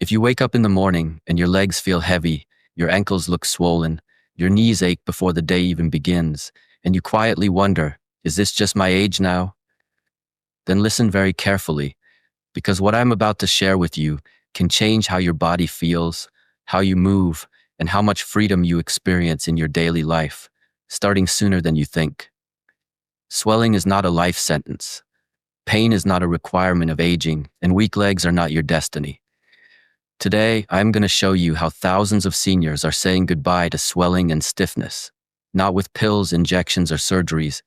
If you wake up in the morning and your legs feel heavy, your ankles look swollen, your knees ache before the day even begins, and you quietly wonder, is this just my age now? Then listen very carefully, because what I'm about to share with you can change how your body feels, how you move, and how much freedom you experience in your daily life, starting sooner than you think. Swelling is not a life sentence. Pain is not a requirement of aging, and weak legs are not your destiny. Today, I'm going to show you how thousands of seniors are saying goodbye to swelling and stiffness, not with pills, injections, or surgeries,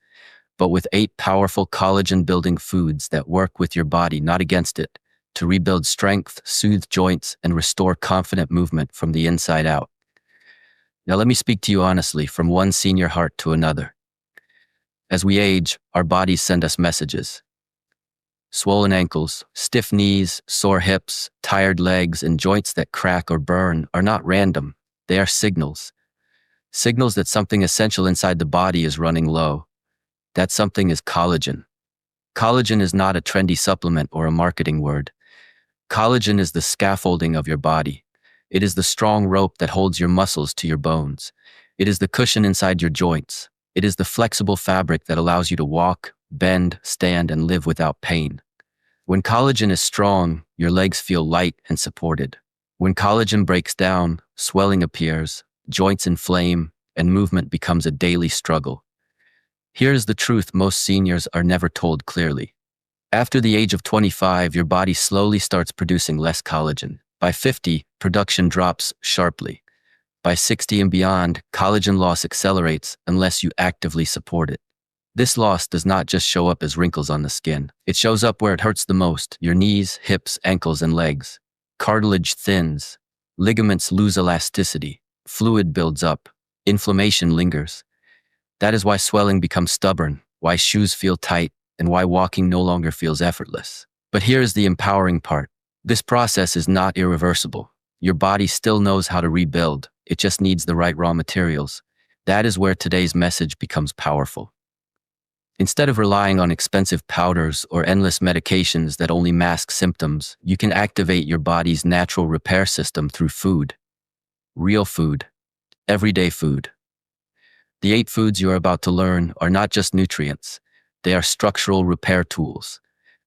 but with 8 powerful collagen-building foods that work with your body, not against it, to rebuild strength, soothe joints, and restore confident movement from the inside out. Now let me speak to you honestly, from one senior heart to another. As we age, our bodies send us messages. Swollen ankles, stiff knees, sore hips, tired legs, and joints that crack or burn are not random. They are signals. Signals that something essential inside the body is running low. That something is collagen. Collagen is not a trendy supplement or a marketing word. Collagen is the scaffolding of your body. It is the strong rope that holds your muscles to your bones. It is the cushion inside your joints. It is the flexible fabric that allows you to walk, bend, stand, and live without pain. When collagen is strong, your legs feel light and supported. When collagen breaks down, swelling appears, joints inflame, and movement becomes a daily struggle. Here's the truth most seniors are never told clearly. After the age of 25, your body slowly starts producing less collagen. By 50, production drops sharply. By 60 and beyond, collagen loss accelerates unless you actively support it. This loss does not just show up as wrinkles on the skin. It shows up where it hurts the most: your knees, hips, ankles, and legs. Cartilage thins. Ligaments lose elasticity. Fluid builds up. Inflammation lingers. That is why swelling becomes stubborn, why shoes feel tight, and why walking no longer feels effortless. But here is the empowering part. This process is not irreversible. Your body still knows how to rebuild. It just needs the right raw materials. That is where today's message becomes powerful. Instead of relying on expensive powders or endless medications that only mask symptoms, you can activate your body's natural repair system through food. Real food. Everyday food. The 8 foods you are about to learn are not just nutrients. They are structural repair tools.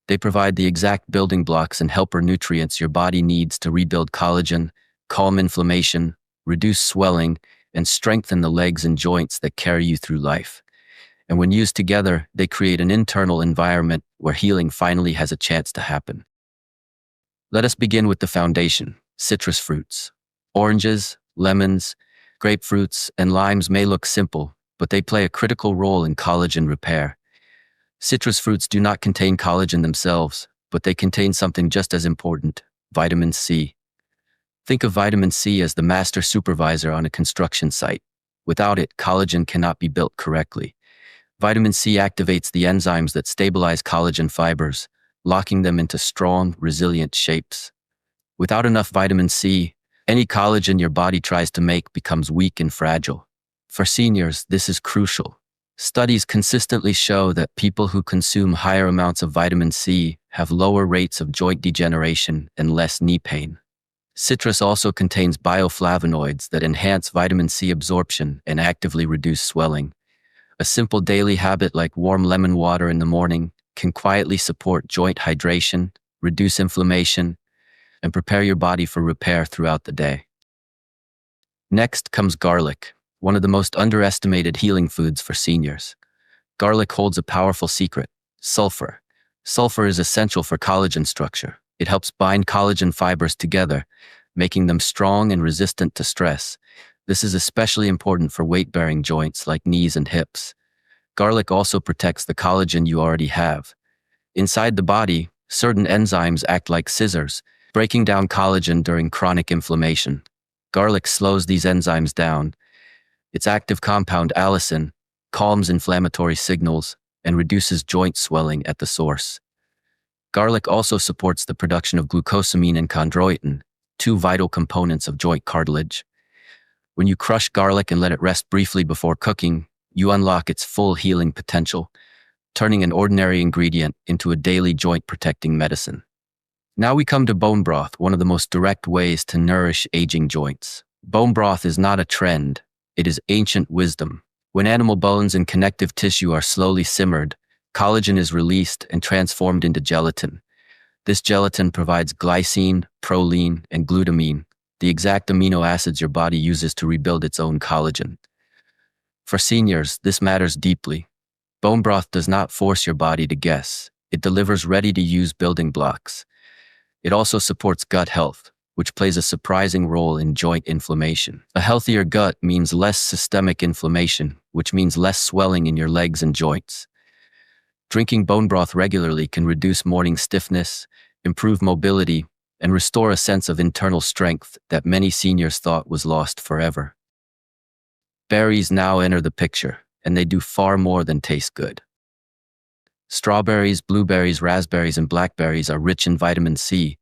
They provide the exact building blocks and helper nutrients your body needs to rebuild collagen, calm inflammation, reduce swelling, and strengthen the legs and joints that carry you through life. And when used together, they create an internal environment where healing finally has a chance to happen. Let us begin with the foundation: citrus fruits. Oranges, lemons, grapefruits, and limes may look simple, but they play a critical role in collagen repair. Citrus fruits do not contain collagen themselves, but they contain something just as important: vitamin C. Think of vitamin C as the master supervisor on a construction site. Without it, collagen cannot be built correctly. Vitamin C activates the enzymes that stabilize collagen fibers, locking them into strong, resilient shapes. Without enough vitamin C, any collagen your body tries to make becomes weak and fragile. For seniors, this is crucial. Studies consistently show that people who consume higher amounts of vitamin C have lower rates of joint degeneration and less knee pain. Citrus also contains bioflavonoids that enhance vitamin C absorption and actively reduce swelling. A simple daily habit like warm lemon water in the morning can quietly support joint hydration, reduce inflammation, and prepare your body for repair throughout the day. Next comes garlic, one of the most underestimated healing foods for seniors. Garlic holds a powerful secret: sulfur. Sulfur is essential for collagen structure. It helps bind collagen fibers together, making them strong and resistant to stress. This is especially important for weight-bearing joints like knees and hips. Garlic also protects the collagen you already have. Inside the body, certain enzymes act like scissors, breaking down collagen during chronic inflammation. Garlic slows these enzymes down. Its active compound allicin calms inflammatory signals and reduces joint swelling at the source. Garlic also supports the production of glucosamine and chondroitin, 2 vital components of joint cartilage. When you crush garlic and let it rest briefly before cooking, you unlock its full healing potential, turning an ordinary ingredient into a daily joint-protecting medicine. Now we come to bone broth, one of the most direct ways to nourish aging joints. Bone broth is not a trend, it is ancient wisdom. When animal bones and connective tissue are slowly simmered, collagen is released and transformed into gelatin. This gelatin provides glycine, proline, and glutamine, the exact amino acids your body uses to rebuild its own collagen. For seniors, this matters deeply. Bone broth does not force your body to guess. It delivers ready-to-use building blocks. It also supports gut health, which plays a surprising role in joint inflammation. A healthier gut means less systemic inflammation, which means less swelling in your legs and joints. Drinking bone broth regularly can reduce morning stiffness, improve mobility, and restore a sense of internal strength that many seniors thought was lost forever. Berries now enter the picture, and they do far more than taste good. Strawberries, blueberries, raspberries, and blackberries are rich in vitamin C,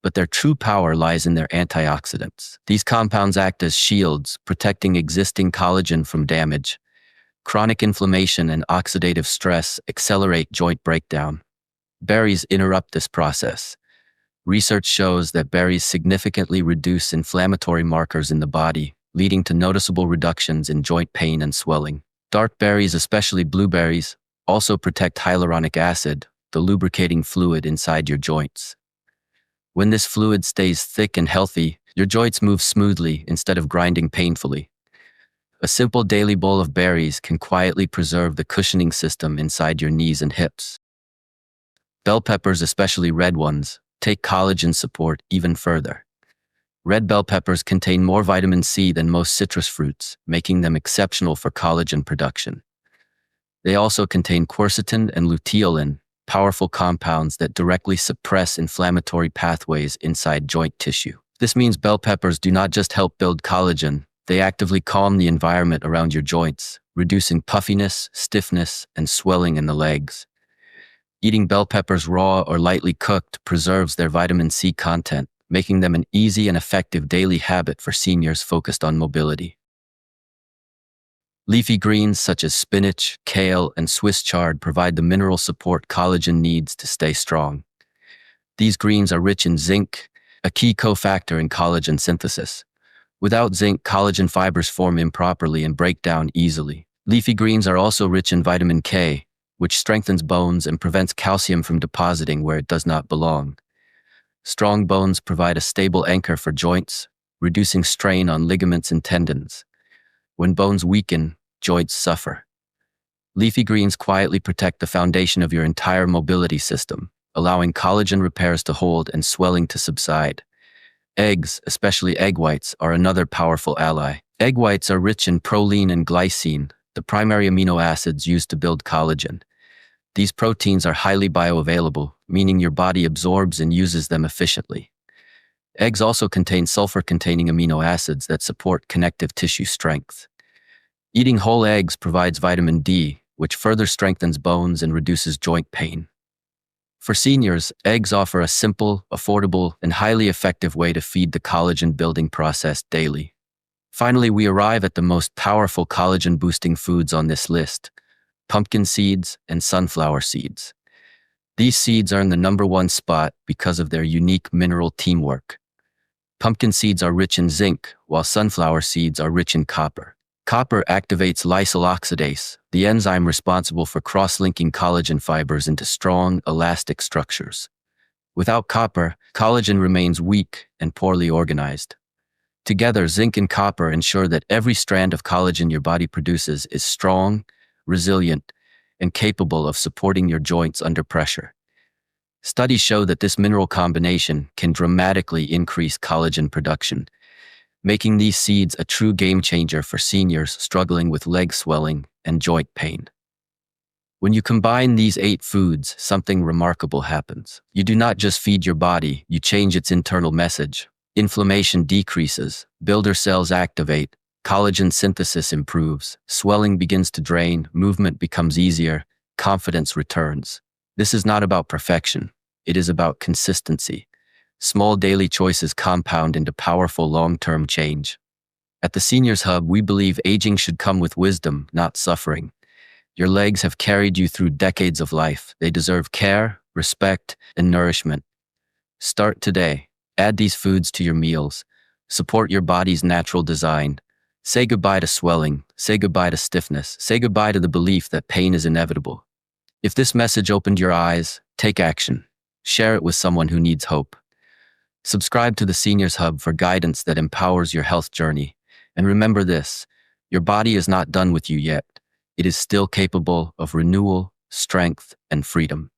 but their true power lies in their antioxidants. These compounds act as shields, protecting existing collagen from damage. Chronic inflammation and oxidative stress accelerate joint breakdown. Berries interrupt this process. Research shows that berries significantly reduce inflammatory markers in the body, leading to noticeable reductions in joint pain and swelling. Dark berries, especially blueberries, also protect hyaluronic acid, the lubricating fluid inside your joints. When this fluid stays thick and healthy, your joints move smoothly instead of grinding painfully. A simple daily bowl of berries can quietly preserve the cushioning system inside your knees and hips. Bell peppers, especially red ones, take collagen support even further. Red bell peppers contain more vitamin C than most citrus fruits, making them exceptional for collagen production. They also contain quercetin and luteolin, powerful compounds that directly suppress inflammatory pathways inside joint tissue. This means bell peppers do not just help build collagen, they actively calm the environment around your joints, reducing puffiness, stiffness, and swelling in the legs. Eating bell peppers raw or lightly cooked preserves their vitamin C content, making them an easy and effective daily habit for seniors focused on mobility. Leafy greens such as spinach, kale, and Swiss chard provide the mineral support collagen needs to stay strong. These greens are rich in zinc, a key cofactor in collagen synthesis. Without zinc, collagen fibers form improperly and break down easily. Leafy greens are also rich in vitamin K, which strengthens bones and prevents calcium from depositing where it does not belong. Strong bones provide a stable anchor for joints, reducing strain on ligaments and tendons. When bones weaken, joints suffer. Leafy greens quietly protect the foundation of your entire mobility system, allowing collagen repairs to hold and swelling to subside. Eggs, especially egg whites, are another powerful ally. Egg whites are rich in proline and glycine, the primary amino acids used to build collagen. These proteins are highly bioavailable, meaning your body absorbs and uses them efficiently. Eggs also contain sulfur-containing amino acids that support connective tissue strength. Eating whole eggs provides vitamin D, which further strengthens bones and reduces joint pain. For seniors, eggs offer a simple, affordable, and highly effective way to feed the collagen-building process daily. Finally, we arrive at the most powerful collagen-boosting foods on this list: pumpkin seeds and sunflower seeds. These seeds earn the #1 spot because of their unique mineral teamwork. Pumpkin seeds are rich in zinc, while sunflower seeds are rich in copper. Copper activates lysyl oxidase, the enzyme responsible for cross-linking collagen fibers into strong, elastic structures. Without copper, collagen remains weak and poorly organized. Together, zinc and copper ensure that every strand of collagen your body produces is strong, resilient, and capable of supporting your joints under pressure. Studies show that this mineral combination can dramatically increase collagen production, making these seeds a true game changer for seniors struggling with leg swelling and joint pain. When you combine these 8 foods, something remarkable happens. You do not just feed your body, you change its internal message. Inflammation decreases, builder cells activate, collagen synthesis improves, swelling begins to drain, movement becomes easier, confidence returns. This is not about perfection. It is about consistency. Small daily choices compound into powerful long-term change. At the Seniors Hub, we believe aging should come with wisdom, not suffering. Your legs have carried you through decades of life. They deserve care, respect, and nourishment. Start today. Add these foods to your meals. Support your body's natural design. Say goodbye to swelling. Say goodbye to stiffness. Say goodbye to the belief that pain is inevitable. If this message opened your eyes, take action. Share it with someone who needs hope. Subscribe to the Seniors Hub for guidance that empowers your health journey. And remember this, your body is not done with you yet. It is still capable of renewal, strength, and freedom.